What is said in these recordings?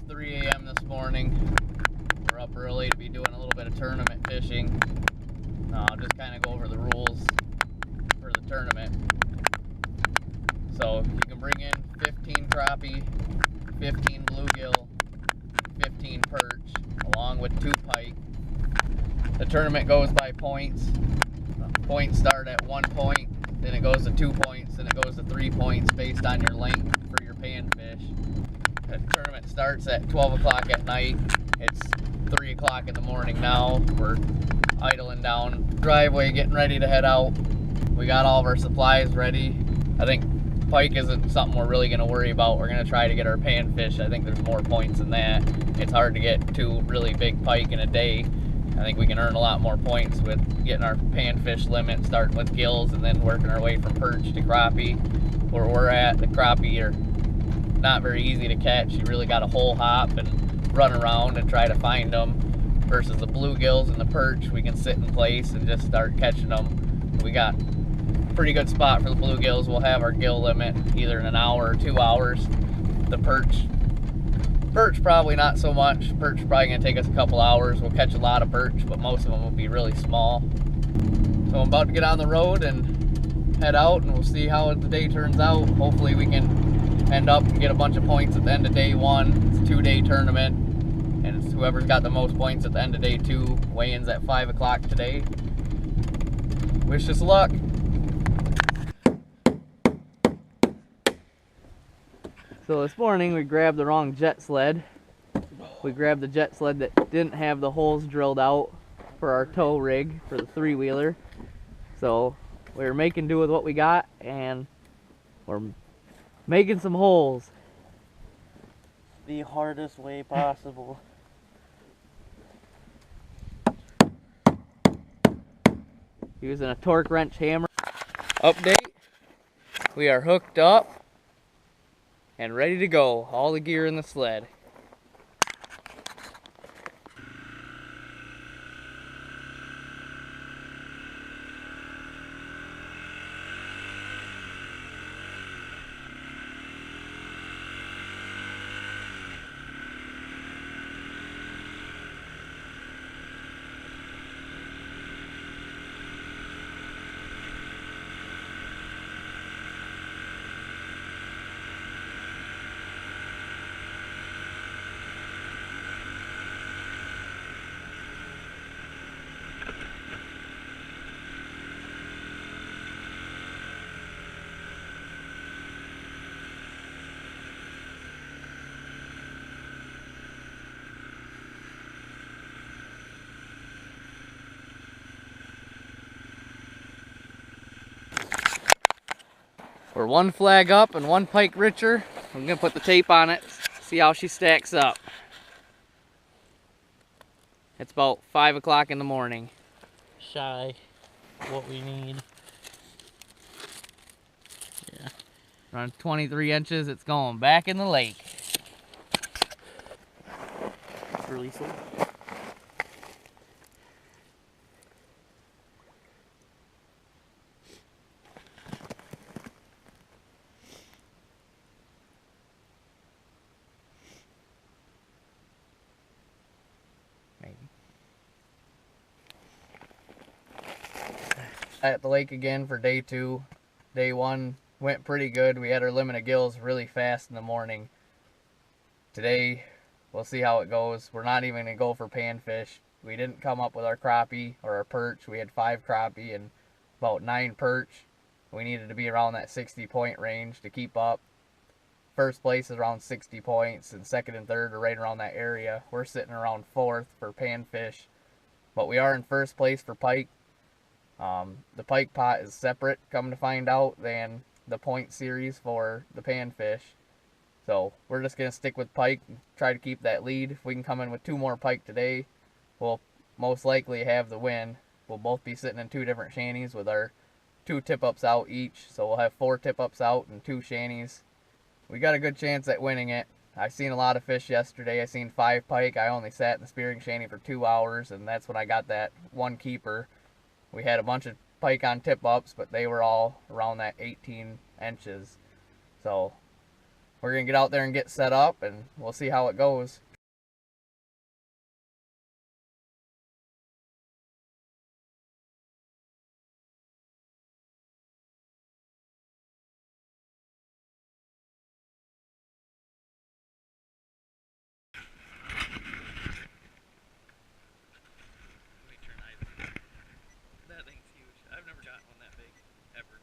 3 a.m. this morning. We're up early to be doing a little bit of tournament fishing. I'll just kind of go over the rules for the tournament. So you can bring in 15 crappie, 15 bluegill, 15 perch, along with 2 pike. The tournament goes by points. Points start at 1 point, then it goes to 2 points, then it goes to 3 points based on your length for your panfish. The tournament starts at 12 o'clock at night. It's 3 o'clock in the morning now. We're idling down driveway, getting ready to head out. We got all of our supplies ready. I think pike isn't something we're really going to worry about. We're going to try to get our panfish. I think there's more points than that. It's hard to get 2 really big pike in a day. I think we can earn a lot more points with getting our panfish limit, starting with gills and then working our way from perch to crappie. Where we're at, the crappie are not very easy to catch. You really got to hole hop and run around and try to find them. Versus the bluegills and the perch, we can sit in place and just start catching them. We got a pretty good spot for the bluegills. We'll have our gill limit either in an hour or 2 hours. The perch probably not so much. Perch probably gonna take us a couple hours. We'll catch a lot of perch, but most of them will be really small. So I'm about to get on the road and head out, and we'll see how the day turns out. Hopefully we can end up and get a bunch of points at the end of day 1. It's a 2-day tournament, and it's whoever's got the most points at the end of day 2. Weigh-ins at 5 o'clock today. Wish us luck. So this morning we grabbed the wrong jet sled. We grabbed the jet sled that didn't have the holes drilled out for our tow rig for the 3-wheeler. So we were making do with what we got, and we're making some holes. The hardest way possible. Using a torque wrench hammer. Update, we are hooked up and ready to go. All the gear in the sled. We're 1 flag up and 1 pike richer. I'm gonna put the tape on it, see how she stacks up. It's about 5 o'clock in the morning. Shy what we need. Yeah. Around 23 inches, it's going back in the lake. Release it. At the lake again for day 2. Day 1 went pretty good. We had our limit of gills really fast in the morning. Today, we'll see how it goes. We're not even going to go for panfish. We didn't come up with our crappie or our perch. We had 5 crappie and about 9 perch. We needed to be around that 60 point range to keep up. First place is around 60 points, and second and third are right around that area. We're sitting around 4th for panfish, but we are in first place for pike. The pike pot is separate, come to find out, than the point series for the panfish. So we're just going to stick with pike and try to keep that lead. If we can come in with 2 more pike today, we'll most likely have the win. We'll both be sitting in 2 different shanties with our 2 tip-ups out each. So we'll have 4 tip-ups out and 2 shanties. We got a good chance at winning it. I seen a lot of fish yesterday. I seen 5 pike. I only sat in the spearing shanty for 2 hours, and that's when I got that 1 keeper. We had a bunch of pike on tip-ups, but they were all around that 18 inches. So we're gonna get out there and get set up, and we'll see how it goes. That thing's huge. I've never gotten one that big, ever.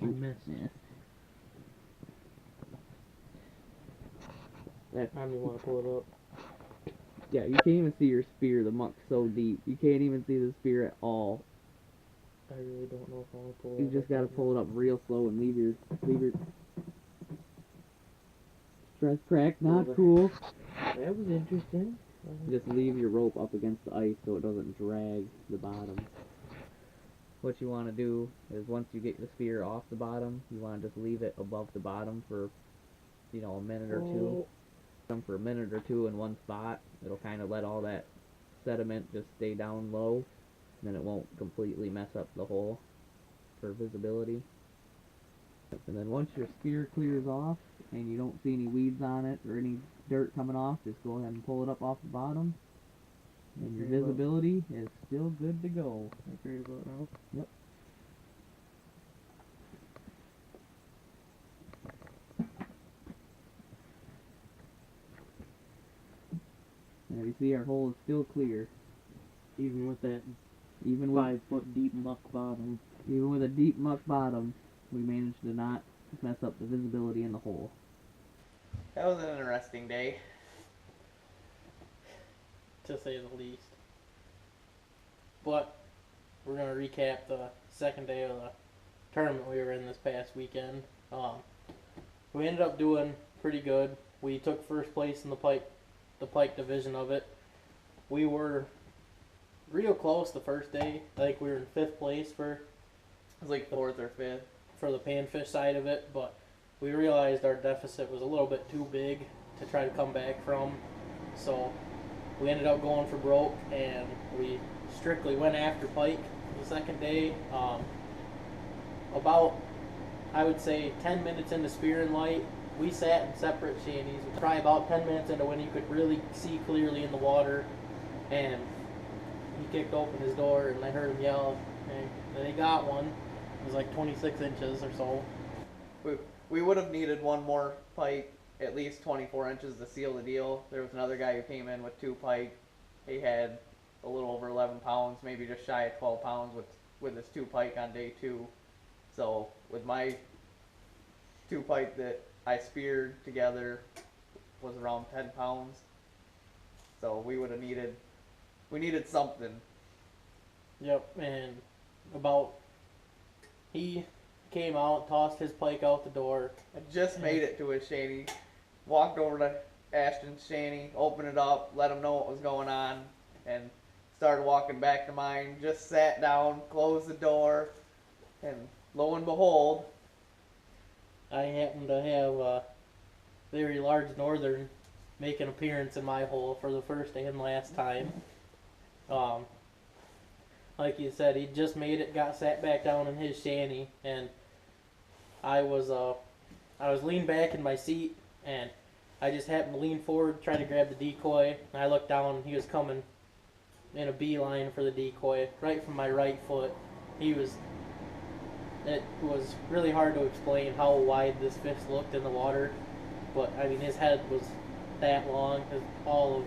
You missed. Yeah. That time you want to pull it up. Yeah, you can't even see your spear. The muck's so deep. You can't even see the spear at all. I really don't know if I want to pull it You up. just gotta pull it up real slow and leave your stress crack. Not cool. That was interesting. Just leave your rope up against the ice so it doesn't drag the bottom. What you want to do is once you get the spear off the bottom, you want to just leave it above the bottom for, you know, a minute or two. For a minute or two in one spot. It'll kind of let all that sediment just stay down low, and then it won't completely mess up the hole for visibility. And then once your spear clears off and you don't see any weeds on it or any dirt coming off, just go ahead and pull it up off the bottom, and your visibility is still good to go. That's right about now. Yep. Now you see our hole is still clear. Even with that Even with 5 foot deep muck bottom. Even with a deep muck bottom, we managed to not mess up the visibility in the hole. That was an interesting day. To say the least. But we're gonna recap the second day of the tournament we were in this past weekend. We ended up doing pretty good. We took first place in the pike division of it. We were real close the first day. I think we were in 5th place for It was like 4th or 5th. for the panfish side of it, but we realized our deficit was a little bit too big to try to come back from. So we ended up going for broke, and we strictly went after pike the second day. About, I would say, 10 minutes into spear and light, we sat in separate shanties. Probably about 10 minutes into when you could really see clearly in the water, and he kicked open his door, and I heard him yell, and then he got one. It was like 26 inches or so. We would have needed one more pike, at least 24 inches to seal the deal. There was another guy who came in with 2 pike. He had a little over 11 pounds, maybe just shy of 12 pounds with his 2 pike on day 2. So with my 2 pike that I speared together was around 10 pounds. So we would have needed something. Yep, and he came out, tossed his pike out the door. I just made it to his shanty, walked over to Ashton's shanty, opened it up, let him know what was going on, and started walking back to mine. Just sat down, closed the door, and lo and behold, I happened to have a very large northern make an appearance in my hole for the first and last time. Like you said, he just made it, got sat back down in his shanty, and I was leaned back in my seat, and I just happened to lean forward, try to grab the decoy, and I looked down, and he was coming in a beeline for the decoy, right from my right foot. It was really hard to explain how wide this fish looked in the water, but I mean, his head was that long, all of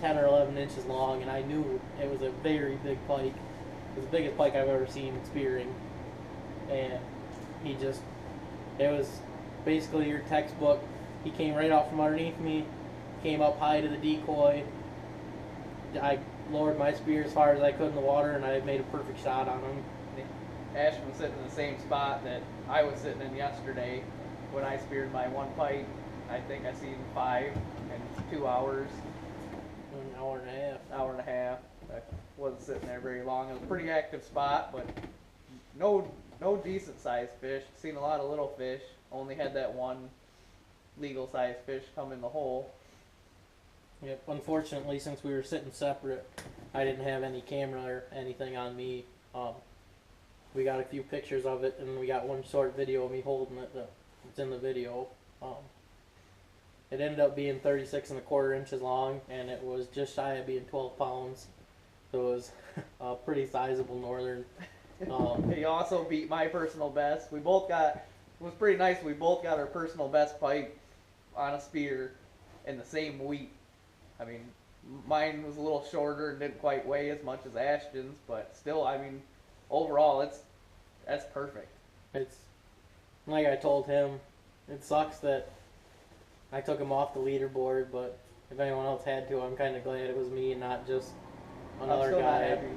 10 or 11 inches long, and I knew it was a very big pike. It was the biggest pike I've ever seen spearing, and it was basically your textbook. He came right out from underneath me, came up high to the decoy. I lowered my spear as far as I could in the water, and I made a perfect shot on him. Ashton was sitting in the same spot that I was sitting in yesterday when I speared my 1 pike. I think I seen 5 in 2 hours. An hour and a half. Hour and a half. I wasn't sitting there very long. It was a pretty active spot, but no no decent sized fish. Seen a lot of little fish. Only had that one legal sized fish come in the hole. Yep. Unfortunately, since we were sitting separate, I didn't have any camera or anything on me. We got a few pictures of it, and we got one short video of me holding it. It's in the video. It ended up being 36 1/4 inches long, and it was just shy of being 12 pounds. So it was a pretty sizable northern. He also beat my personal best. We both got, it was pretty nice. We both got our personal best pike on a spear in the same week. I mean, mine was a little shorter and didn't quite weigh as much as Ashton's, but still, I mean, overall, that's perfect. It's like I told him, it sucks that I took him off the leaderboard, but if anyone else had to, I'm kind of glad it was me and not just another I'm still guy. not happy.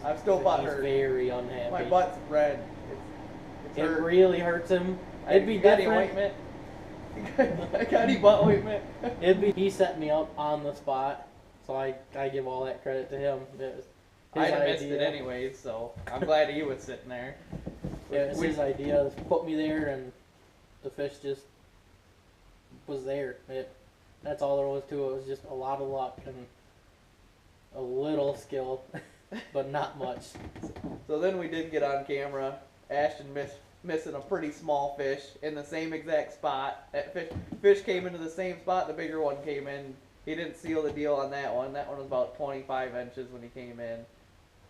I'm still butthurt. very unhappy. My butt's red. It's It hurt. really hurts him. It'd be You got different. any ointment? I got any butt ointment? He set me up on the spot, so I give all that credit to him. It was his I'd have missed idea. it anyways, so I'm glad he was sitting there. Yeah, it's his idea. Put me there, and the fish just was there. That's all there was to it. It was just a lot of luck and a little skill, but not much. So then we did get on camera. Ashton missing a pretty small fish in the same exact spot. That fish came into the same spot. The bigger one came in. He didn't seal the deal on that one. That one was about 25 inches when he came in.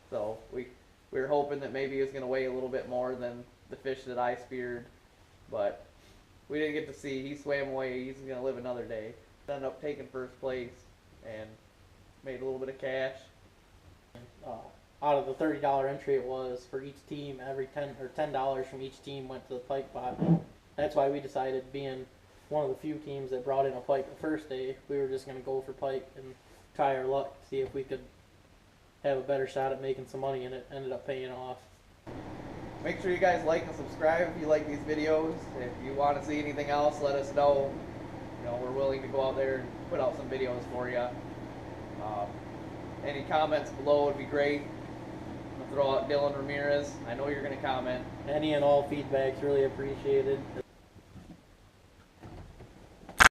So we were hoping that maybe he was going to weigh a little bit more than the fish that I speared, but we didn't get to see. He swam away. He's going to live another day. Ended up taking first place and made a little bit of cash. Out of the $30 entry it was for each team, every $10 from each team went to the pike pot. That's why we decided, being one of the few teams that brought in a pike the first day, we were just going to go for pike and try our luck, see if we could have a better shot at making some money, and it ended up paying off. Make sure you guys like and subscribe if you like these videos. If you want to see anything else, let us know. You know, we're willing to go out there and put out some videos for you. Any comments below would be great. I'll throw out Dylan Ramirez. I know you're going to comment. Any and all feedback's really appreciated.